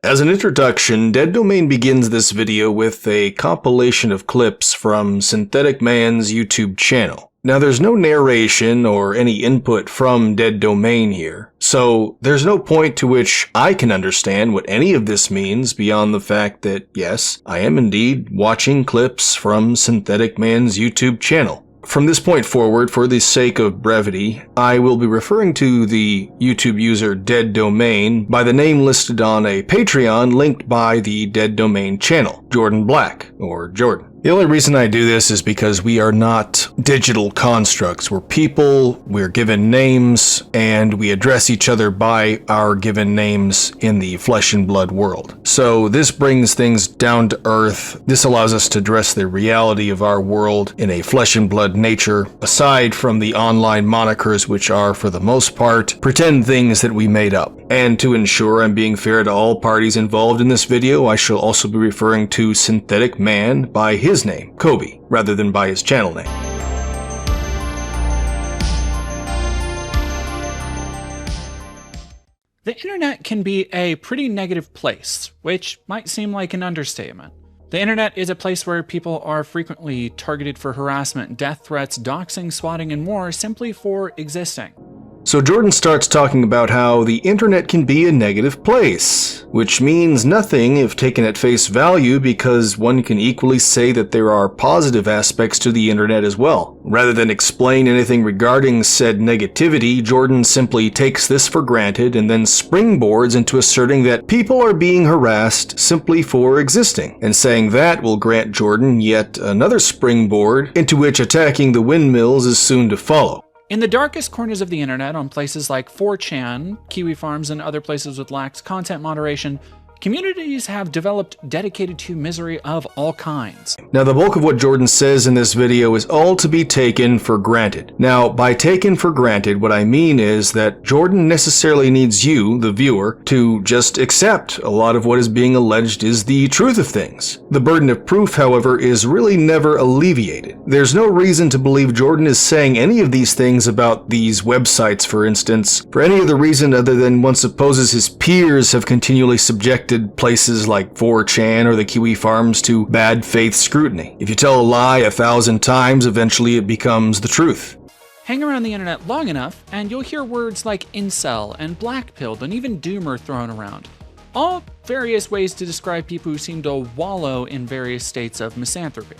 As an introduction, Dead Domain begins this video with a compilation of clips from Synthetic Man's YouTube channel. Now there's no narration or any input from Dead Domain here, so there's no point to which I can understand what any of this means beyond the fact that, yes, I am indeed watching clips from Synthetic Man's YouTube channel. From this point forward, for the sake of brevity, I will be referring to the YouTube user Dead Domain by the name listed on a Patreon linked by the Dead Domain channel, Jordan Black, or Jordan. The only reason I do this is because we are not digital constructs. We're people, we're given names, and we address each other by our given names in the flesh and blood world. So this brings things down to earth. This allows us to address the reality of our world in a flesh and blood nature, aside from the online monikers, which are, for the most part, pretend things that we made up. And to ensure I'm being fair to all parties involved in this video, I shall also be referring to Synthetic Man by his name, Kobe, rather than by his channel name. The internet can be a pretty negative place, which might seem like an understatement. The internet is a place where people are frequently targeted for harassment, death threats, doxing, swatting, and more simply for existing. So Jordan starts talking about how the internet can be a negative place, which means nothing if taken at face value because one can equally say that there are positive aspects to the internet as well. Rather than explain anything regarding said negativity, Jordan simply takes this for granted and then springboards into asserting that people are being harassed simply for existing, and saying that will grant Jordan yet another springboard into which attacking the windmills is soon to follow. In the darkest corners of the internet, on places like 4chan, Kiwi Farms, and other places with lax content moderation, communities have developed dedicated to misery of all kinds. Now, the bulk of what Jordan says in this video is all to be taken for granted. Now, by taken for granted, what I mean is that Jordan necessarily needs you, the viewer, to just accept a lot of what is being alleged is the truth of things. The burden of proof, however, is really never alleviated. There's no reason to believe Jordan is saying any of these things about these websites, for instance, for any other reason other than one supposes his peers have continually subjected places like 4chan or the Kiwi Farms to bad faith scrutiny. If you tell a lie 1,000 times, eventually it becomes the truth. Hang around the internet long enough, and you'll hear words like incel and blackpilled and even doomer thrown around. All various ways to describe people who seem to wallow in various states of misanthropy.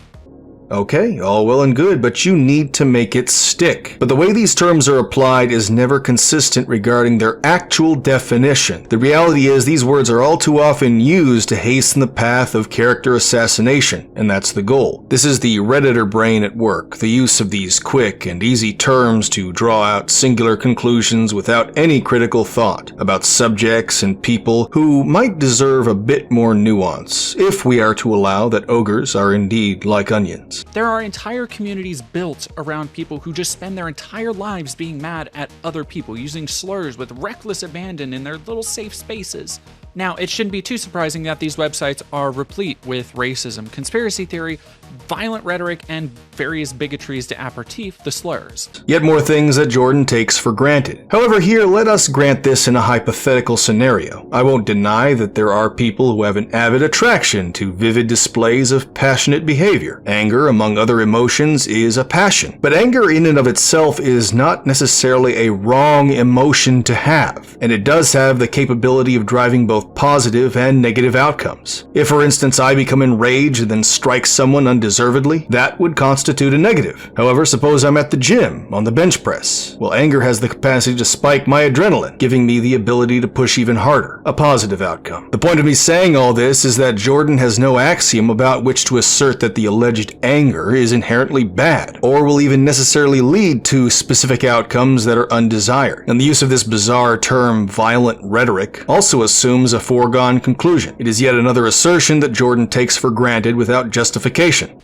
Okay, all well and good, but you need to make it stick. But the way these terms are applied is never consistent regarding their actual definition. The reality is these words are all too often used to hasten the path of character assassination, and that's the goal. This is the Redditor brain at work, the use of these quick and easy terms to draw out singular conclusions without any critical thought about subjects and people who might deserve a bit more nuance, if we are to allow that ogres are indeed like onions. There are entire communities built around people who just spend their entire lives being mad at other people, using slurs with reckless abandon in their little safe spaces. Now, it shouldn't be too surprising that these websites are replete with racism, conspiracy theory, violent rhetoric, and various bigotries to aperitif, the slurs. Yet more things that Jordan takes for granted. However, here, let us grant this in a hypothetical scenario. I won't deny that there are people who have an avid attraction to vivid displays of passionate behavior. Anger, among other emotions, is a passion. But anger in and of itself is not necessarily a wrong emotion to have, and it does have the capability of driving both positive and negative outcomes. If, for instance, I become enraged and then strike someone undeservedly, that would constitute a negative. However, suppose I'm at the gym, on the bench press. Well, anger has the capacity to spike my adrenaline, giving me the ability to push even harder, a positive outcome. The point of me saying all this is that Jordan has no axiom about which to assert that the alleged anger is inherently bad, or will even necessarily lead to specific outcomes that are undesired. And the use of this bizarre term, violent rhetoric, also assumes a foregone conclusion. It is yet another assertion that Jordan takes for granted without justification.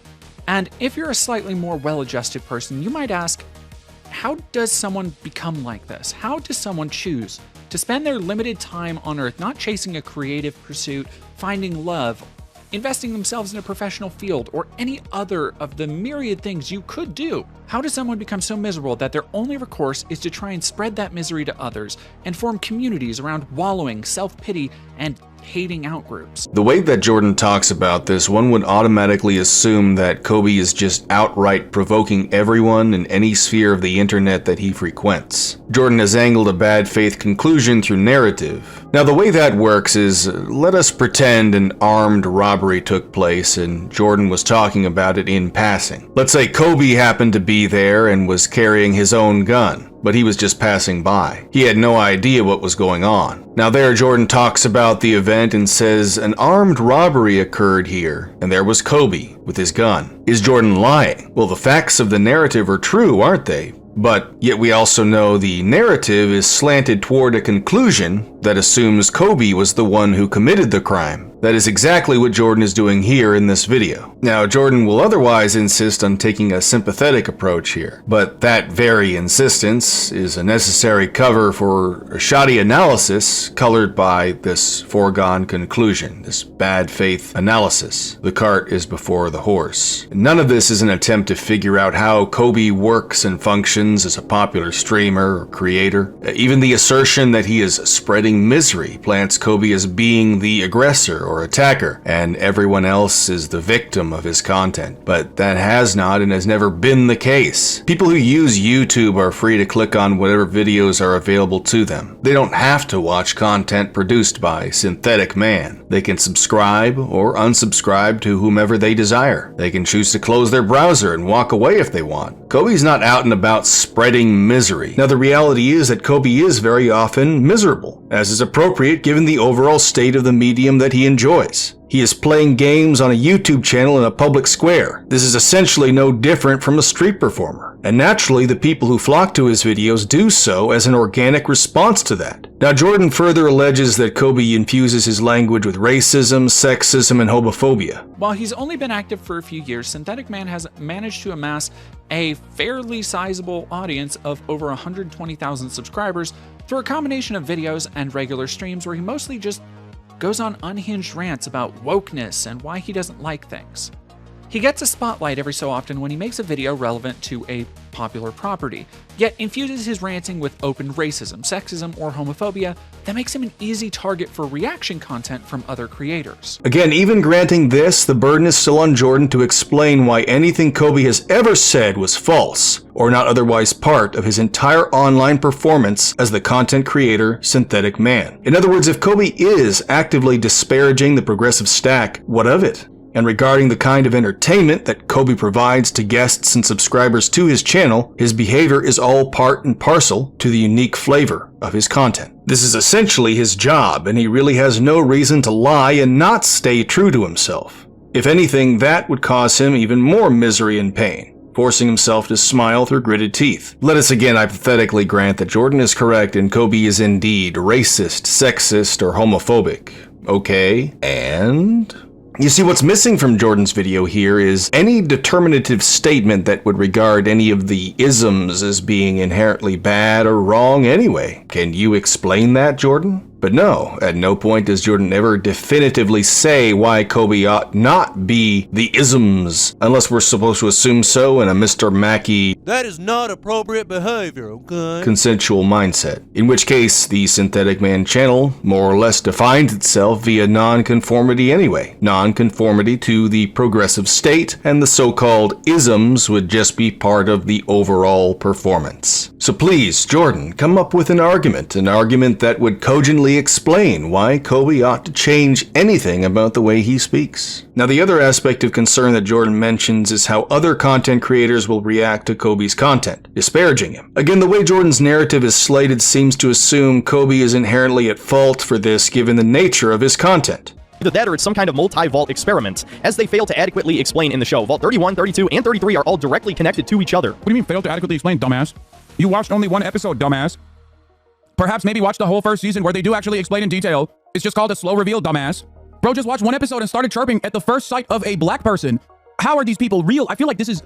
And if you're a slightly more well-adjusted person, you might ask, how does someone become like this? How does someone choose to spend their limited time on Earth not chasing a creative pursuit, finding love, investing themselves in a professional field, or any other of the myriad things you could do? How does someone become so miserable that their only recourse is to try and spread that misery to others and form communities around wallowing, self-pity, and hating out groups. The way that Jordan talks about this, one would automatically assume that Kobe is just outright provoking everyone in any sphere of the internet that he frequents. Jordan has angled a bad faith conclusion through narrative. Now, the way that works is, let us pretend an armed robbery took place and Jordan was talking about it in passing. Let's say Kobe happened to be there and was carrying his own gun, but he was just passing by. He had no idea what was going on. Now there, Jordan talks about the event and says an armed robbery occurred here, and there was Kobe with his gun. Is Jordan lying? Well, the facts of the narrative are true, aren't they? But yet we also know the narrative is slanted toward a conclusion that assumes Kobe was the one who committed the crime. That is exactly what Jordan is doing here in this video. Now, Jordan will otherwise insist on taking a sympathetic approach here, but that very insistence is a necessary cover for a shoddy analysis colored by this foregone conclusion, this bad faith analysis. The cart is before the horse. None of this is an attempt to figure out how Kobe works and functions as a popular streamer or creator. Even the assertion that he is spreading misery plants Kobe as being the aggressor or attacker, and everyone else is the victim of his content. But that has not and has never been the case. People who use YouTube are free to click on whatever videos are available to them. They don't have to watch content produced by Synthetic Man. They can subscribe or unsubscribe to whomever they desire. They can choose to close their browser and walk away if they want. Kobe's not out and about spreading misery. Now, the reality is that Kobe is very often miserable, as is appropriate given the overall state of the medium that he enjoys. He is playing games on a YouTube channel in a public square. This is essentially no different from a street performer. And naturally, the people who flock to his videos do so as an organic response to that. Now, Jordan further alleges that Kobe infuses his language with racism, sexism, and homophobia. While he's only been active for a few years, Synthetic Man has managed to amass a fairly sizable audience of over 120,000 subscribers through a combination of videos and regular streams where he mostly just goes on unhinged rants about wokeness and why he doesn't like things. He gets a spotlight every so often when he makes a video relevant to a popular property, yet infuses his ranting with open racism, sexism, or homophobia that makes him an easy target for reaction content from other creators. Again, even granting this, the burden is still on Jordan to explain why anything Kobe has ever said was false, or not otherwise part of his entire online performance as the content creator Synthetic Man. In other words, if Kobe is actively disparaging the progressive stack, what of it? And regarding the kind of entertainment that Kobe provides to guests and subscribers to his channel, his behavior is all part and parcel to the unique flavor of his content. This is essentially his job, and he really has no reason to lie and not stay true to himself. If anything, that would cause him even more misery and pain, forcing himself to smile through gritted teeth. Let us again hypothetically grant that Jordan is correct and Kobe is indeed racist, sexist, or homophobic. Okay, and you see, what's missing from Jordan's video here is any determinative statement that would regard any of the isms as being inherently bad or wrong anyway. Can you explain that, Jordan? But no, at no point does Jordan ever definitively say why Kobe ought not be the isms, unless we're supposed to assume so in a Mr. Mackey "That is not appropriate behavior, okay?" consensual mindset. In which case, the Synthetic Man channel more or less defines itself via non-conformity anyway. Non-conformity to the progressive state, and the so-called isms would just be part of the overall performance. So please, Jordan, come up with an argument that would cogently explain why Kobe ought to change anything about the way he speaks. Now, the other aspect of concern that Jordan mentions is how other content creators will react to Kobe's content, disparaging him. Again, the way Jordan's narrative is slated seems to assume Kobe is inherently at fault for this given the nature of his content. Either that or it's some kind of multi-vault experiment, as they fail to adequately explain in the show. Vault 31, 32, and 33 are all directly connected to each other. What do you mean failed to adequately explain, dumbass? You watched only one episode, dumbass. Perhaps maybe watch the whole first season where they do actually explain in detail. It's just called a slow reveal, dumbass. Bro just watched one episode and started chirping at the first sight of a black person. How are these people real? I feel like this is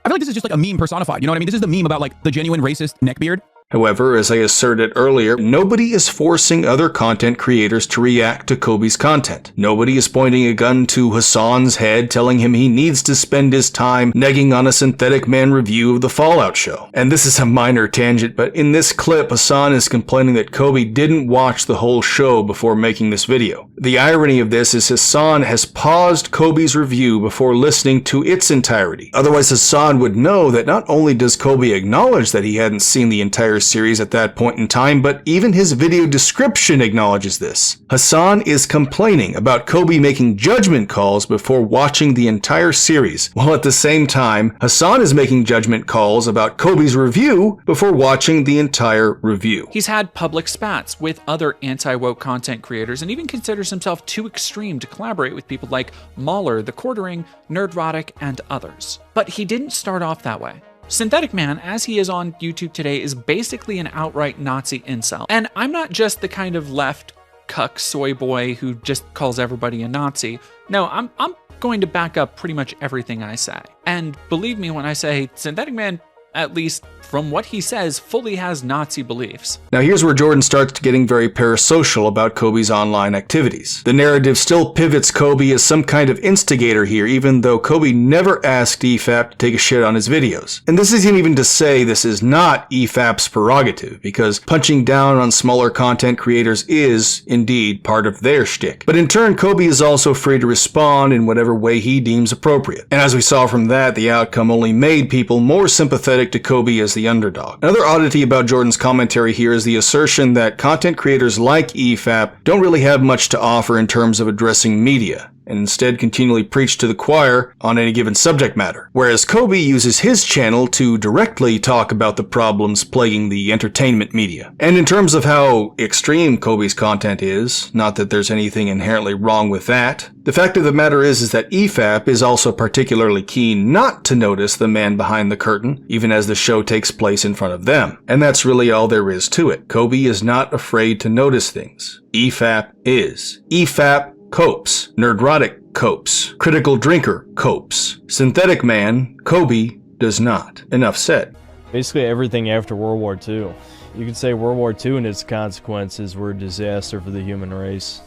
just like a meme personified. You know what I mean? This is the meme about like the genuine racist neckbeard. However, as I asserted earlier, nobody is forcing other content creators to react to Kobe's content. Nobody is pointing a gun to Hassan's head telling him he needs to spend his time negging on a Synthetic Man review of the Fallout show. And this is a minor tangent, but in this clip, Hassan is complaining that Kobe didn't watch the whole show before making this video. The irony of this is Hassan has paused Kobe's review before listening to its entirety. Otherwise, Hassan would know that not only does Kobe acknowledge that he hadn't seen the entire series at that point in time, but even his video description acknowledges this. Hassan is complaining about Kobe making judgment calls before watching the entire series, while at the same time, Hassan is making judgment calls about Kobe's review before watching the entire review. He's had public spats with other anti-woke content creators and even considers himself too extreme to collaborate with people like Mahler, The Quartering, Nerdrotic, and others. But he didn't start off that way. Synthetic Man, as he is on YouTube today, is basically an outright Nazi incel. And I'm not just the kind of left cuck soy boy who just calls everybody a Nazi. No, I'm going to back up pretty much everything I say. And believe me when I say Synthetic Man, at least from what he says, fully has Nazi beliefs. Now here's where Jordan starts getting very parasocial about Kobe's online activities. The narrative still pivots Kobe as some kind of instigator here, even though Kobe never asked EFAP to take a shit on his videos. And this isn't even to say this is not EFAP's prerogative, because punching down on smaller content creators is, indeed, part of their shtick. But in turn, Kobe is also free to respond in whatever way he deems appropriate. And as we saw from that, the outcome only made people more sympathetic to Kobe as the underdog. Another oddity about Jordan's commentary here is the assertion that content creators like EFAP don't really have much to offer in terms of addressing media, and instead continually preach to the choir on any given subject matter. Whereas Kobe uses his channel to directly talk about the problems plaguing the entertainment media. And in terms of how extreme Kobe's content is, not that there's anything inherently wrong with that, the fact of the matter is that EFAP is also particularly keen not to notice the man behind the curtain, even as the show takes place in front of them. And that's really all there is to it. Kobe is not afraid to notice things. EFAP is. EFAP copes. Nerdrotic copes. Critical Drinker copes. Synthetic Man, Kobe, does not. Enough said. Basically everything after World War II. You could say World War II and its consequences were a disaster for the human race.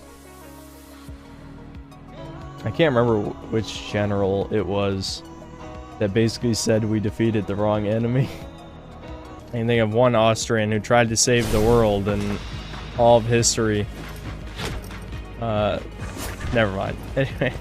I can't remember which general it was that basically said we defeated the wrong enemy. I can think of one Austrian who tried to save the world and all of history. Never mind. Anyway.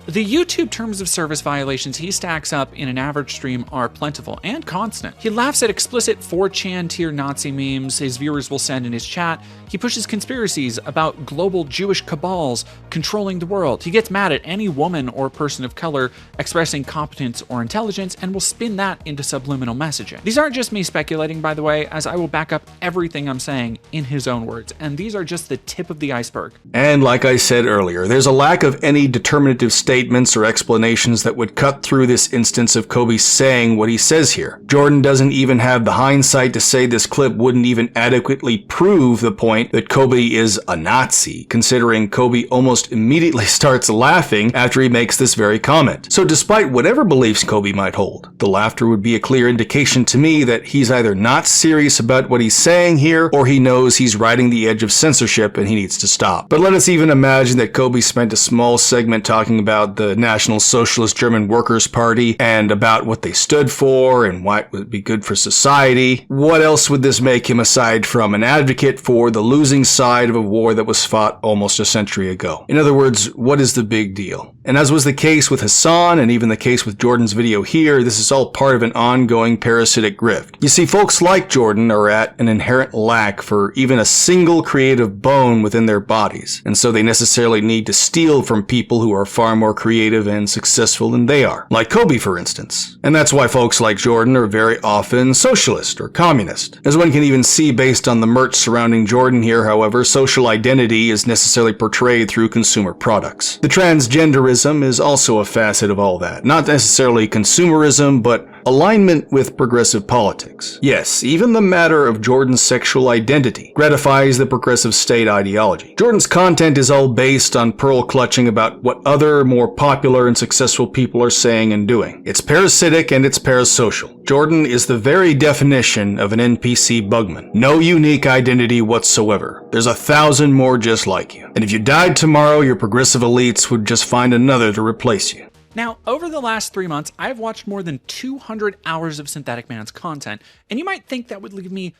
The YouTube terms of service violations he stacks up in an average stream are plentiful and constant. He laughs at explicit 4chan tier Nazi memes his viewers will send in his chat. He pushes conspiracies about global Jewish cabals controlling the world. He gets mad at any woman or person of color expressing competence or intelligence and will spin that into subliminal messaging. These aren't just me speculating, by the way, as I will back up everything I'm saying in his own words, and these are just the tip of the iceberg. And like I said earlier, there's a lack of any determinative statements or explanations that would cut through this instance of Kobe saying what he says here. Jordan doesn't even have the hindsight to say this clip wouldn't even adequately prove the point that Kobe is a Nazi, considering Kobe almost immediately starts laughing after he makes this very comment. So despite whatever beliefs Kobe might hold, the laughter would be a clear indication to me that he's either not serious about what he's saying here, or he knows he's riding the edge of censorship and he needs to stop. But let us even imagine that Kobe spent a small segment talking about the National Socialist German Workers' Party and about what they stood for and why it would be good for society. What else would this make him aside from an advocate for the losing side of a war that was fought almost a century ago? In other words, what is the big deal? And as was the case with Hassan and even the case with Jordan's video here, this is all part of an ongoing parasitic grift. You see, folks like Jordan are at an inherent lack for even a single creative bone within their bodies, and so they necessarily need to steal from people who are far more creative and successful than they are. Like Kobe, for instance. And that's why folks like Jordan are very often socialist or communist. As one can even see based on the merch surrounding Jordan here, however, social identity is necessarily portrayed through consumer products. The transgenderism is also a facet of all that. Not necessarily consumerism, but Alignment with progressive politics. Yes, even the matter of Jordan's sexual identity gratifies the progressive state ideology. Jordan's content is all based on pearl clutching about what other, more popular and successful people are saying and doing. It's parasitic and it's parasocial. Jordan is the very definition of an NPC bugman. No unique identity whatsoever. There's 1,000 more just like you. And if you died tomorrow, your progressive elites would just find another to replace you. Now, over the last 3 months, I've watched more than 200 hours of Synthetic Man's content, and you might think that would leave me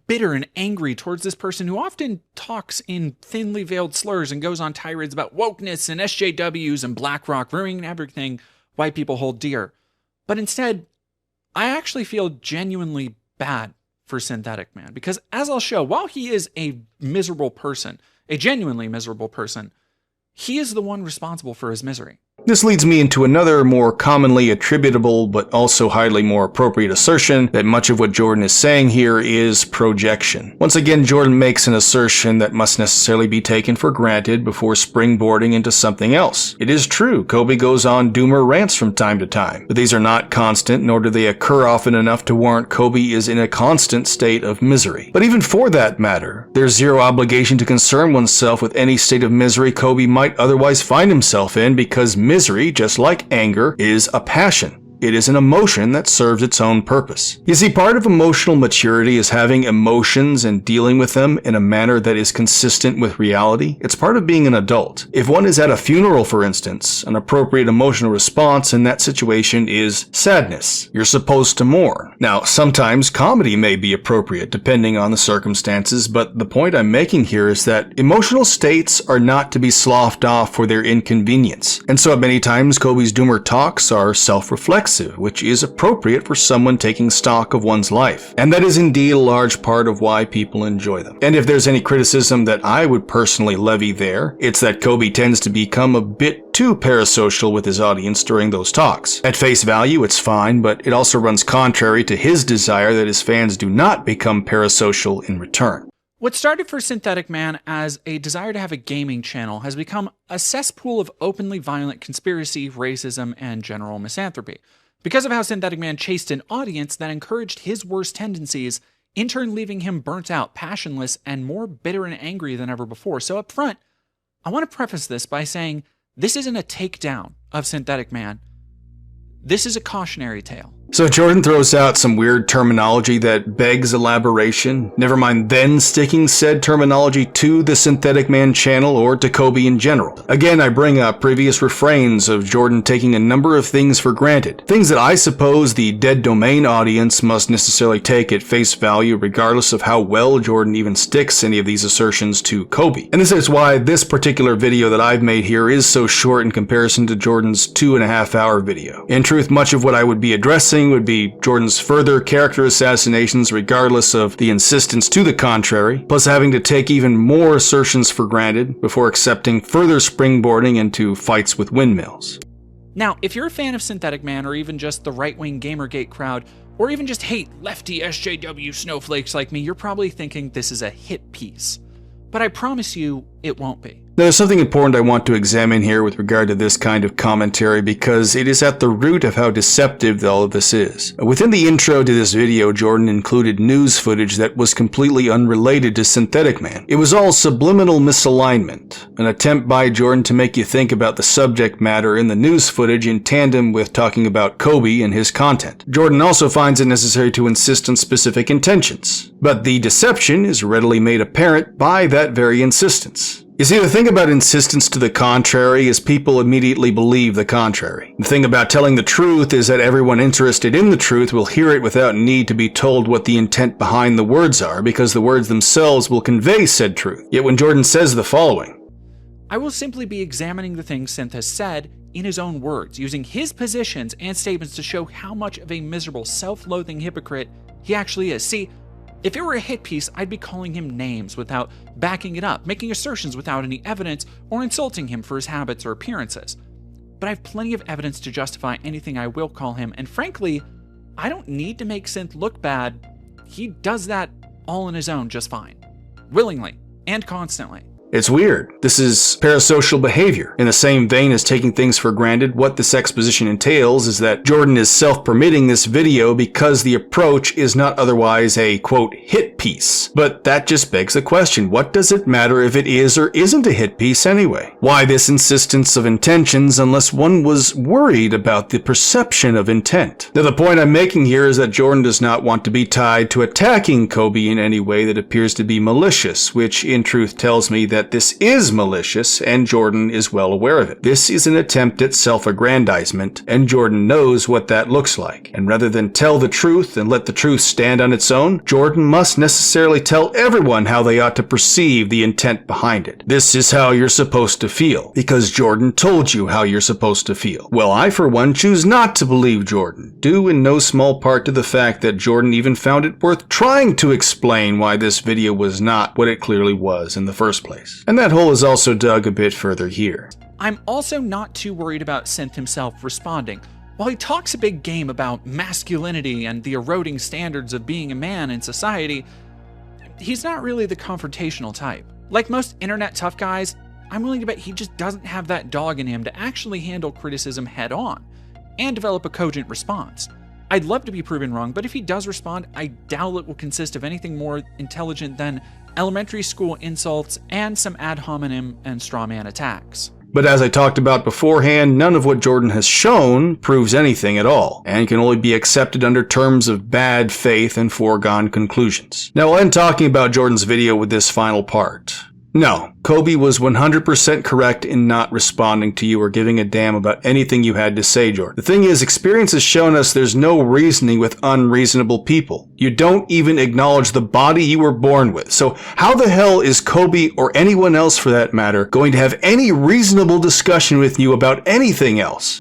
bitter and angry towards this person who often talks in thinly veiled slurs and goes on tirades about wokeness and SJWs and BlackRock ruining everything white people hold dear. But instead, I actually feel genuinely bad for Synthetic Man, because as I'll show, while he is a miserable person, a genuinely miserable person, he is the one responsible for his misery. This leads me into another more commonly attributable but also highly more appropriate assertion that much of what Jordan is saying here is projection. Once again, Jordan makes an assertion that must necessarily be taken for granted before springboarding into something else. It is true, Kobe goes on doomer rants from time to time, but these are not constant, nor do they occur often enough to warrant Kobe is in a constant state of misery. But even for that matter, there's zero obligation to concern oneself with any state of misery Kobe might otherwise find himself in, because misery, just like anger, is a passion. It is an emotion that serves its own purpose. You see, part of emotional maturity is having emotions and dealing with them in a manner that is consistent with reality. It's part of being an adult. If one is at a funeral, for instance, an appropriate emotional response in that situation is sadness. You're supposed to mourn. Now, sometimes comedy may be appropriate depending on the circumstances, but the point I'm making here is that emotional states are not to be sloughed off for their inconvenience. And so many times Kobe's doomer talks are self-reflexive, which is appropriate for someone taking stock of one's life. And that is indeed a large part of why people enjoy them. And if there's any criticism that I would personally levy there, it's that Kobe tends to become a bit too parasocial with his audience during those talks. At face value, it's fine, but it also runs contrary to his desire that his fans do not become parasocial in return. What started for Synthetic Man as a desire to have a gaming channel has become a cesspool of openly violent conspiracy, racism, and general misanthropy. Because of how Synthetic Man chased an audience that encouraged his worst tendencies, in turn leaving him burnt out, passionless, and more bitter and angry than ever before. So up front, I want to preface this by saying this isn't a takedown of Synthetic Man. This is a cautionary tale. So Jordan throws out some weird terminology that begs elaboration, never mind then sticking said terminology to the Synthetic Man channel or to Kobe in general. Again, I bring up previous refrains of Jordan taking a number of things for granted, things that I suppose the Dead Domain audience must necessarily take at face value regardless of how well Jordan even sticks any of these assertions to Kobe. And this is why this particular video that I've made here is so short in comparison to Jordan's 2.5-hour video. In truth, much of what I would be addressing would be Jordan's further character assassinations regardless of the insistence to the contrary, plus having to take even more assertions for granted before accepting further springboarding into fights with windmills. Now, if you're a fan of Synthetic Man or even just the right-wing Gamergate crowd, or even just hate lefty SJW snowflakes like me, you're probably thinking this is a hit piece. But I promise you, it won't be. There's something important I want to examine here with regard to this kind of commentary because it is at the root of how deceptive all of this is. Within the intro to this video, Jordan included news footage that was completely unrelated to Synthetic Man. It was all subliminal misalignment, an attempt by Jordan to make you think about the subject matter in the news footage in tandem with talking about Kobe and his content. Jordan also finds it necessary to insist on specific intentions, but the deception is readily made apparent by that very insistence. You see, the thing about insistence to the contrary is people immediately believe the contrary. The thing about telling the truth is that everyone interested in the truth will hear it without need to be told what the intent behind the words are, because the words themselves will convey said truth. Yet when Jordan says the following, I will simply be examining the things Synth has said in his own words, using his positions and statements to show how much of a miserable, self-loathing hypocrite he actually is. See, if it were a hit piece, I'd be calling him names without backing it up, making assertions without any evidence, or insulting him for his habits or appearances. But I have plenty of evidence to justify anything I will call him, and frankly, I don't need to make Synth look bad. He does that all on his own just fine. Willingly and constantly. It's weird. This is parasocial behavior. In the same vein as taking things for granted, what this exposition entails is that Jordan is self-permitting this video because the approach is not otherwise a, quote, hit piece. But that just begs the question, what does it matter if it is or isn't a hit piece anyway? Why this insistence of intentions unless one was worried about the perception of intent? Now, the point I'm making here is that Jordan does not want to be tied to attacking Kobe in any way that appears to be malicious, which in truth tells me that this is malicious and Jordan is well aware of it. This is an attempt at self-aggrandizement, and Jordan knows what that looks like. And rather than tell the truth and let the truth stand on its own, Jordan must necessarily tell everyone how they ought to perceive the intent behind it. This is how you're supposed to feel, because Jordan told you how you're supposed to feel. Well, I for one choose not to believe Jordan, due in no small part to the fact that Jordan even found it worth trying to explain why this video was not what it clearly was in the first place. And that hole is also dug a bit further here. I'm also not too worried about Synth himself responding. While he talks a big game about masculinity and the eroding standards of being a man in society, he's not really the confrontational type. Like most internet tough guys, I'm willing to bet he just doesn't have that dog in him to actually handle criticism head on and develop a cogent response. I'd love to be proven wrong, but if he does respond, I doubt it will consist of anything more intelligent than elementary school insults and some ad hominem and strawman attacks. But as I talked about beforehand, none of what Jordan has shown proves anything at all, and can only be accepted under terms of bad faith and foregone conclusions. Now I'll end talking about Jordan's video with this final part. No, Kobe was 100% correct in not responding to you or giving a damn about anything you had to say, Jordan. The thing is, experience has shown us there's no reasoning with unreasonable people. You don't even acknowledge the body you were born with. So how the hell is Kobe, or anyone else for that matter, going to have any reasonable discussion with you about anything else?